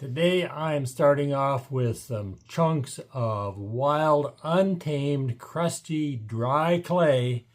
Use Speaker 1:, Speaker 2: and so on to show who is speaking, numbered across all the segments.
Speaker 1: Today I'm starting off with some chunks of wild, untamed, crusty, dry clay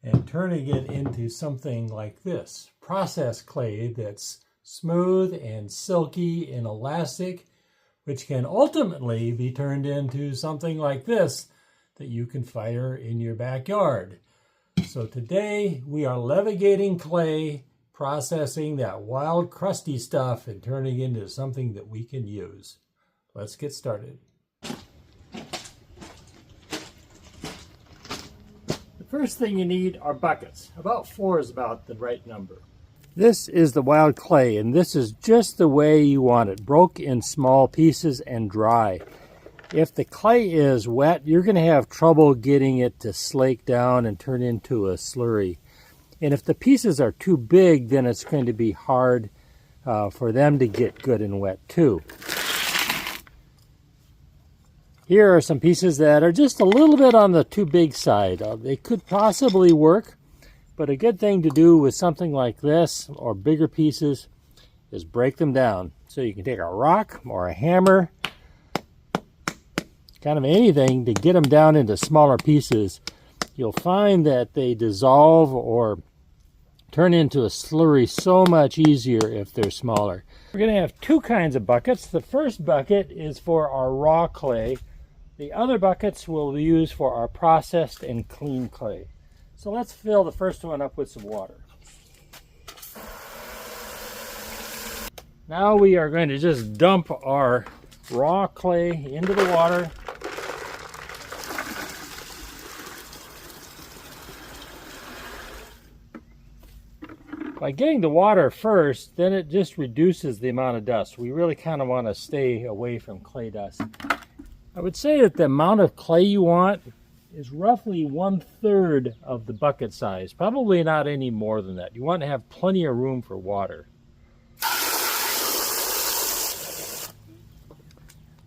Speaker 1: and turning it into something like this. Processed clay that's smooth and silky and elastic, which can ultimately be turned into something like this that you can fire in your backyard. So today we are levigating clay, processing that wild crusty stuff and turning it into something that we can use. Let's get started. The first thing you need are buckets. About 4 is about the right number. This is the wild clay, and this is just the way you want it, broke in small pieces and dry. If the clay is wet, you're going to have trouble getting it to slake down and turn into a slurry. And if the pieces are too big, then it's going to be hard for them to get good and wet too. Here are some pieces that are just a little bit on the too big side. They could possibly work, but a good thing to do with something like this or bigger pieces is break them down. So you can take a rock or a hammer, kind of anything to get them down into smaller pieces. You'll find that they dissolve or turn into a slurry so much easier if they're smaller. We're going to have 2 kinds of buckets. The first bucket is for our raw clay. The other buckets we'll use for our processed and clean clay. So let's fill the first one up with some water. Now we are going to just dump our raw clay into the water. By getting the water first, then it just reduces the amount of dust. We really kind of want to stay away from clay dust. I would say that the amount of clay you want is roughly 1/3 of the bucket size. Probably not any more than that. You want to have plenty of room for water.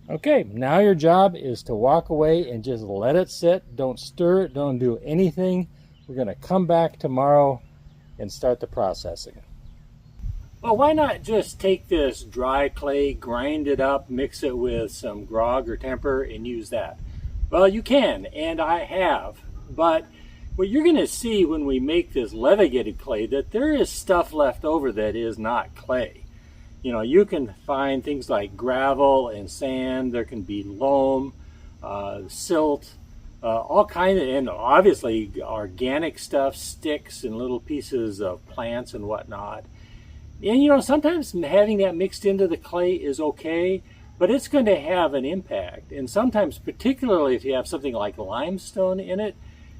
Speaker 1: Okay, now your job is to walk away and just let it sit. Don't stir it, don't do anything. We're going to come back tomorrow and start the processing. Well, why not just take this dry clay, grind it up, mix it with some grog or temper, and use that? Well, you can, and I have, but what you're going to see when we make this levigated clay, that there is stuff left over that is not clay. You know, you can find things like gravel and sand, there can be loam, silt, all kinds of, and obviously organic stuff, sticks and little pieces of plants and whatnot. And you know, sometimes having that mixed into the clay is okay, but it's going to have an impact. And sometimes, particularly if you have something like limestone in it,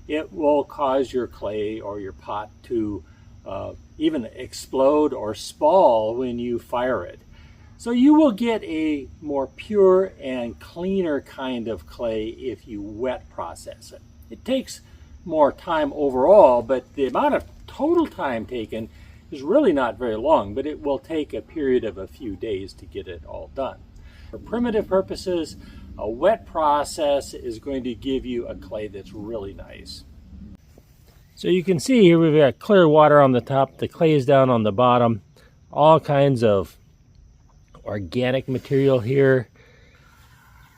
Speaker 1: it will cause your clay or your pot to even explode or spall when you fire it. So you will get a more pure and cleaner kind of clay if you wet process it. It takes more time overall, but the amount of total time taken is really not very long, but it will take a period of a few days to get it all done. For primitive purposes, a wet process is going to give you a clay that's really nice. So you can see here we've got clear water on the top, the clay is down on the bottom, all kinds of organic material here.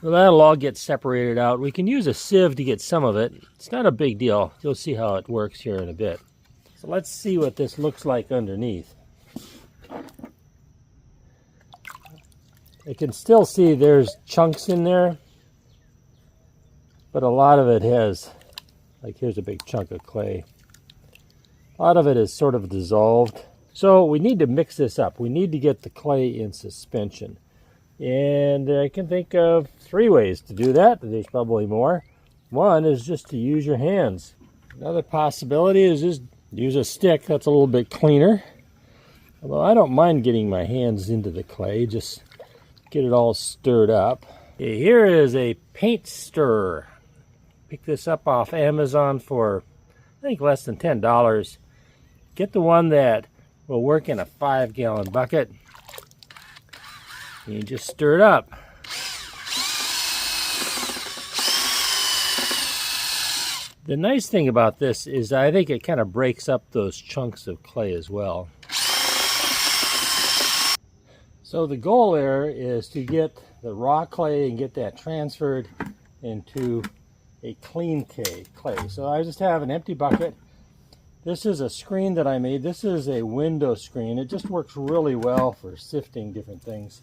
Speaker 1: Well, that'll all get separated out. We can use a sieve to get some of it. It's not a big deal. You'll see how it works here in a bit. So let's see what this looks like underneath. You can still see there's chunks in there, but a lot of it has, like here's a big chunk of clay. A lot of it is sort of dissolved. So we need to mix this up. We need to get the clay in suspension. And I can think of 3 ways to do that. There's probably more. One is just to use your hands. Another possibility is just use a stick. That's a little bit cleaner. Although I don't mind getting my hands into the clay. Just get it all stirred up. Okay, here is a paint stirrer. Pick this up off Amazon for, I think, less than $10. Get the one that will work in a 5-gallon bucket. And you just stir it up. The nice thing about this is I think it kind of breaks up those chunks of clay as well. So the goal there is to get the raw clay and get that transferred into a clean clay. So I just have an empty bucket. This is a screen that I made. This is a window screen. It just works really well for sifting different things.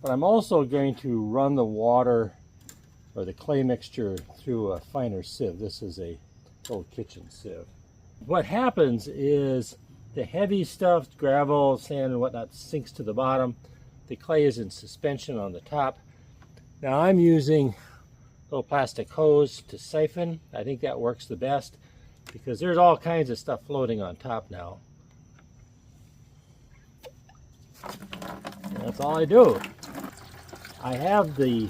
Speaker 1: But I'm also going to run the water or the clay mixture through a finer sieve. This is a little kitchen sieve. What happens is the heavy stuff, gravel, sand, and whatnot, sinks to the bottom. The clay is in suspension on the top. Now I'm using a little plastic hose to siphon. I think that works the best because there's all kinds of stuff floating on top now. And that's all I do. I have the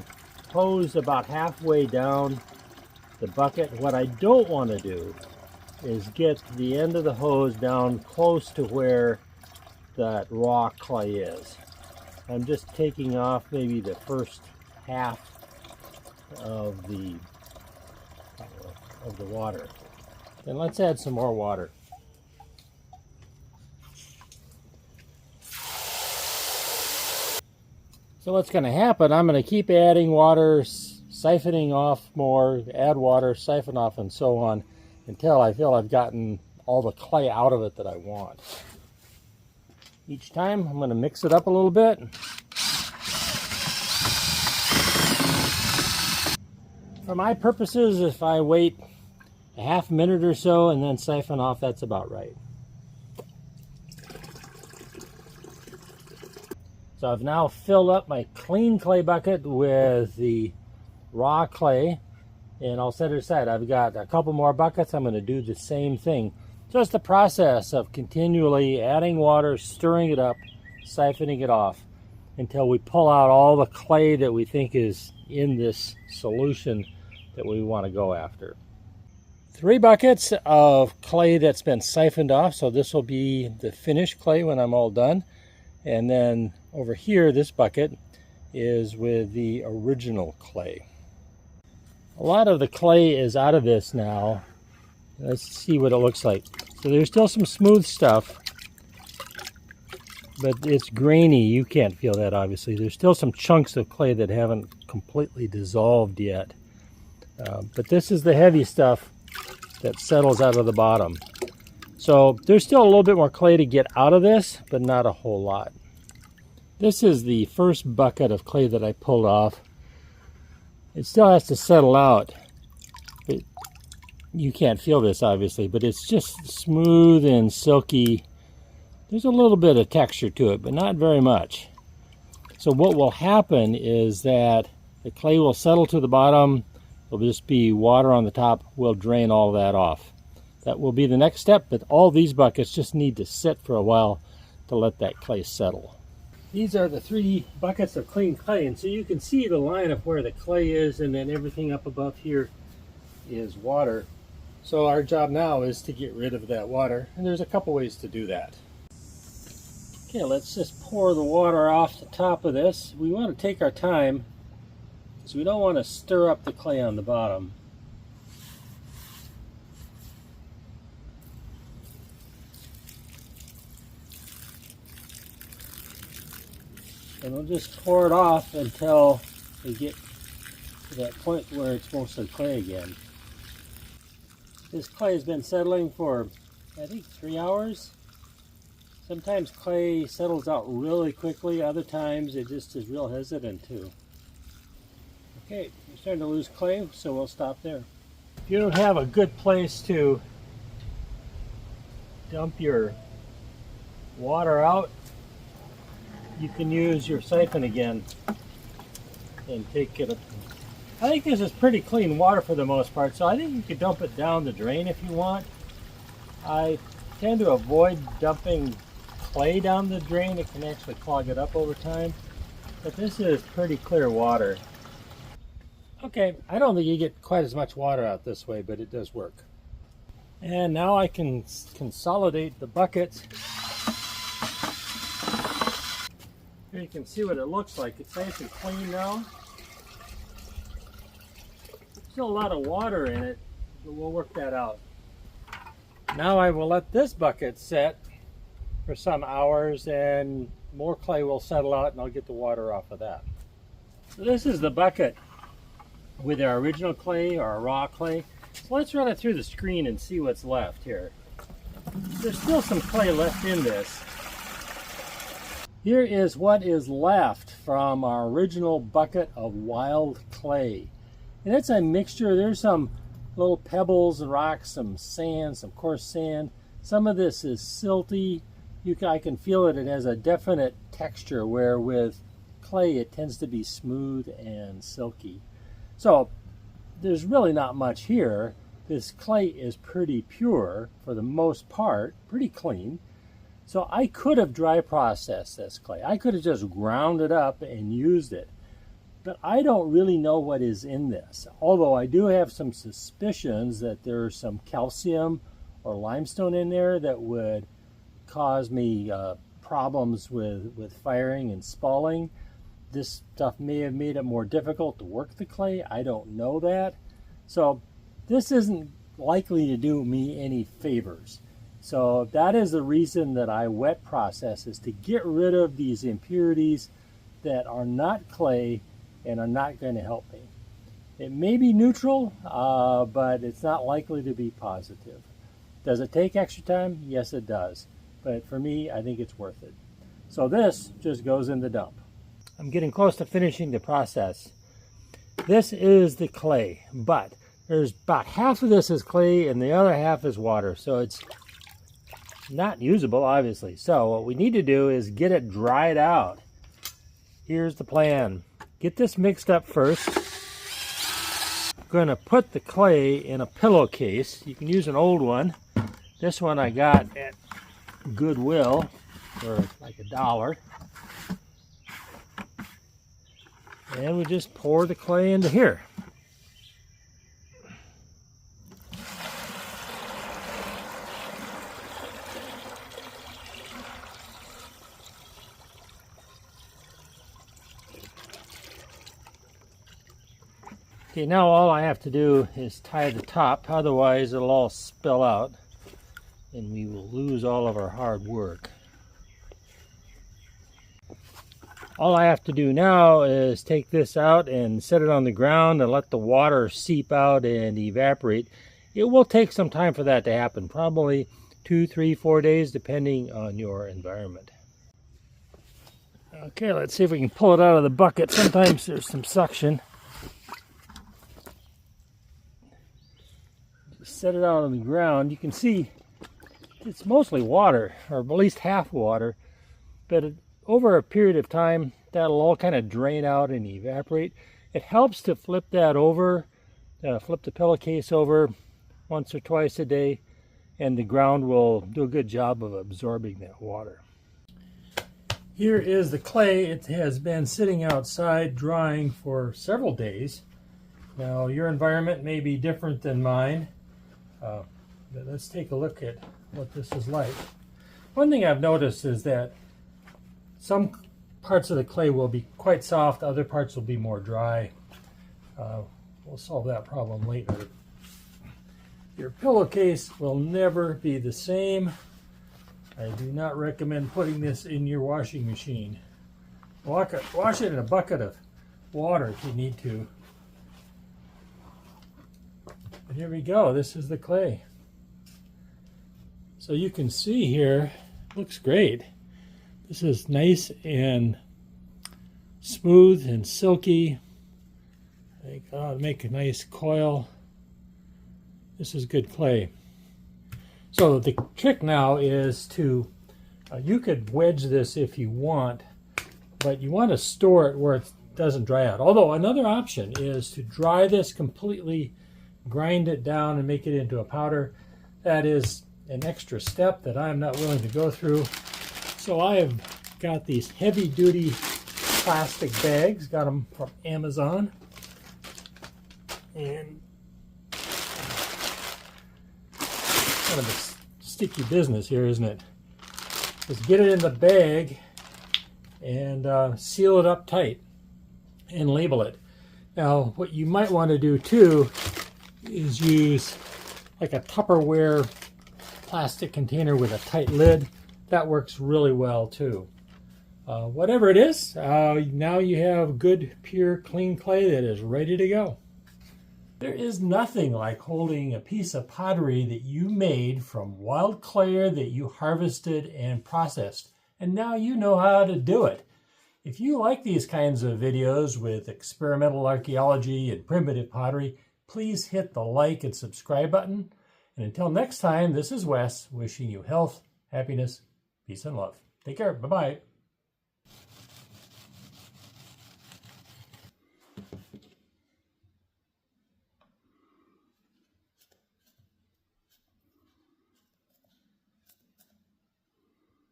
Speaker 1: hose about halfway down the bucket. What I don't want to do is get the end of the hose down close to where that raw clay is. I'm just taking off maybe the first half of the water. Then let's add some more water. So what's going to happen, I'm going to keep adding water, siphoning off more, add water, siphon off, and so on, until I feel I've gotten all the clay out of it that I want. Each time I'm going to mix it up a little bit. For my purposes, if I wait a half minute or so and then siphon off, that's about right. So I've now filled up my clean clay bucket with the raw clay, and I'll set it aside. I've got a couple more buckets. I'm going to do the same thing. Just the process of continually adding water, stirring it up, siphoning it off until we pull out all the clay that we think is in this solution that we want to go after. 3 buckets of clay that's been siphoned off, so this will be the finished clay when I'm all done. And then over here, this bucket is with the original clay. A lot of the clay is out of this now. Let's see what it looks like. So there's still some smooth stuff, but it's grainy. You can't feel that, obviously. There's still some chunks of clay that haven't completely dissolved yet. But this is the heavy stuff that settles out of the bottom. So there's still a little bit more clay to get out of this, but not a whole lot. This is the first bucket of clay that I pulled off. It still has to settle out. You can't feel this, obviously, but it's just smooth and silky. There's a little bit of texture to it, but not very much. So what will happen is that the clay will settle to the bottom. There'll just be water on the top. We'll drain all that off. That will be the next step, but all these buckets just need to sit for a while to let that clay settle. These are the 3 buckets of clean clay, and so you can see the line of where the clay is, and then everything up above here is water. So our job now is to get rid of that water, and there's a couple ways to do that. Okay, let's just pour the water off the top of this. We want to take our time because we don't want to stir up the clay on the bottom. And we'll just pour it off until we get to that point where it's mostly clay again. This clay has been settling for, I think, 3 hours. Sometimes clay settles out really quickly, other times it just is real hesitant too. Okay, we're starting to lose clay, so we'll stop there. If you don't have a good place to dump your water out, you can use your siphon again and take it. I think this is pretty clean water for the most part, so I think you could dump it down the drain if you want. I tend to avoid dumping clay down the drain. It can actually clog it up over time, but this is pretty clear water. Okay, I don't think you get quite as much water out this way, but it does work. And now I can consolidate the buckets. Here you can see what it looks like. It's nice and clean now. Still a lot of water in it, but we'll work that out. Now I will let this bucket set for some hours, and more clay will settle out and I'll get the water off of that. So this is the bucket with our original clay, our raw clay. So let's run it through the screen and see what's left here. There's still some clay left in this. Here is what is left from our original bucket of wild clay. And it's a mixture. There's some little pebbles and rocks, some sand, some coarse sand. Some of this is silty. I can feel it. It has a definite texture, where with clay it tends to be smooth and silky. So there's really not much here. This clay is pretty pure for the most part, pretty clean. So I could have dry processed this clay. I could have just ground it up and used it. But I don't really know what is in this. Although I do have some suspicions that there's some calcium or limestone in there that would cause me problems with firing and spalling. This stuff may have made it more difficult to work the clay. I don't know that. So this isn't likely to do me any favors. So that is the reason that I wet process, is to get rid of these impurities that are not clay and are not going to help me. It may be neutral, but it's not likely to be positive. Does it take extra time? Yes, it does. But for me, I think it's worth it. So this just goes in the dump. I'm getting close to finishing the process. This is the clay, but there's about half of this is clay and the other half is water. So it's not usable, obviously. So what we need to do is get it dried out. Here's the plan. Get this mixed up first. I'm going to put the clay in a pillowcase. You can use an old one. This one I got at Goodwill for like $1. And we just pour the clay into here. Okay, now all I have to do is tie the top, otherwise it'll all spill out and we will lose all of our hard work. All I have to do now is take this out and set it on the ground and let the water seep out and evaporate. It will take some time for that to happen, probably 2, 3, 4 days, depending on your environment. Okay, let's see if we can pull it out of the bucket. Sometimes there's some suction. Just set it out on the ground. You can see it's mostly water, or at least half water, but over a period of time, that'll all kind of drain out and evaporate. It helps to flip that over, flip the pillowcase over once or twice a day, and the ground will do a good job of absorbing that water. Here is the clay. It has been sitting outside drying for several days. Now, your environment may be different than mine, but let's take a look at what this is like. One thing I've noticed is that some parts of the clay will be quite soft, other parts will be more dry. We'll solve that problem later. Your pillowcase will never be the same. I do not recommend putting this in your washing machine. Wash it in a bucket of water if you need to. But here we go, this is the clay. So you can see here, looks great. This is nice and smooth and silky. I think I'll make a nice coil. This is good clay. So the trick now is to, you could wedge this if you want, but you want to store it where it doesn't dry out. Although another option is to dry this completely, grind it down and make it into a powder. That is an extra step that I'm not willing to go through. So I have got these heavy-duty plastic bags, got them from Amazon, and kind of a sticky business here, isn't it? Just get it in the bag and seal it up tight and label it. Now, what you might want to do too is use like a Tupperware plastic container with a tight lid. That works really well too. Whatever it is, now you have good, pure, clean clay that is ready to go. There is nothing like holding a piece of pottery that you made from wild clay that you harvested and processed, and now you know how to do it. If you like these kinds of videos with experimental archaeology and primitive pottery, please hit the like and subscribe button. And until next time, this is Wes wishing you health, happiness, peace, and love. Take care. Bye-bye.